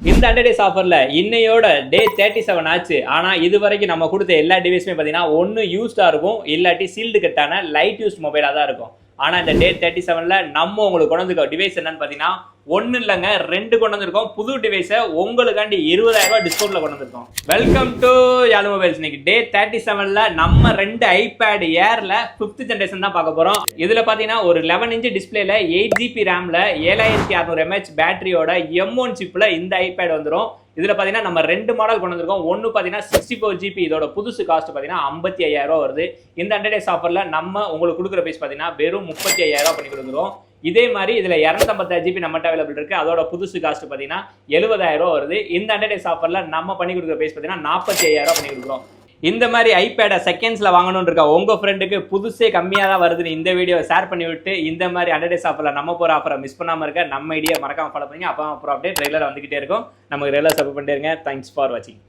இந்த 100 days ஆஃபர்ல இன்னையோட டே 37 ஆச்சு. ஆனா இது வரைக்கும் நம்ம கொடுத்த எல்லா டிவைஸுமே பார்த்தீங்கன்னா ஒன்று யூஸ்டா இருக்கும், இல்லாட்டி சீல்டு கட்டான லைட் யூஸ்ட் மொபைலாக தான் இருக்கும். ஆனால் இந்த டே 37ல நம்ம உங்களுக்கு கொண்டு வந்திருக்க டிவைஸ் என்னன்னு பார்த்தீங்கன்னா ஒன்று இல்லைங்க, 2 கொண்டு வந்திருக்கோம். புது டிவைஸை உங்களுக்காண்டி 20,000 ரூபாய் டிஸ்கவுண்ட்ல கொண்டு வந்திருக்கோம். வெல்கம் டு யாலு மொபைல்ஸ். இன்னைக்கு டே 37ல நம்ம 2 ஐபேட் ஏர்ல 5th ஜென்ரேஷன் தான் பார்க்க போறோம். இதுல பாத்தீங்கன்னா ஒரு 11 இன்ச் டிஸ்பிளேல 8GB ரேம்ல 7600 mAh பேட்டரியோட M1 சிப்ல இந்த ஐபேட் வந்துடும். இதுல பாத்தீங்கன்னா நம்ம 2 மாடல் கொண்டு வந்திருக்கோம். ஒன்னு பாத்தீங்கன்னா 64GB, இதோட புதுசு காஸ்ட் பாத்தீங்கன்னா 55,000 ரூபாய் வருது. இந்த 100 days ஆஃபர்ல நம்ம உங்களுக்கு கொடுக்குற பிரைஸ் பாத்தீங்கன்னா வெறும் 35,000 ரூபாய் பண்ணி கொடுக்குறோம். இதே மாதிரி இதுல 256GB நம்மகிட்ட அவைலபிள் இருக்கு. அதோட புதுசு காஸ்ட் பாத்தீங்கன்னா 70,000 ரூபாய் வருது. இந்த 100 days ஆஃபர்ல நம்ம பண்ணி கொடுக்குற பிரைஸ் பாத்தீங்கன்னா 45,000 ரூபாய் பண்ணி கொடுக்குறோம். இந்த மாதிரி ஐபேடை செகண்ட்ஸ்ல வாங்கணும்னு இருக்கா உங்க ஃப்ரெண்டுக்கு புதுசே கம்மியா தான் வருதுன்னு இந்த வீடியோ ஷேர் பண்ணி விட்டு இந்த மாதிரி 100 days ஆஃபர்ல நம்ம போற ஆஃபரை மிஸ் பண்ணாம இருக்க நம்ம ஐடியா மறக்காம ஃபாலோ பண்ணுங்க. அப்போ அப்புறம் அப்டேட் ரெகுலரா வந்துகிட்டே இருக்கும். நமக்கு ரெகுலர் சப்போர்ட் பண்ணிட்டே இருங்க. தேங்க்ஸ் ஃபார் வாட்சிங்.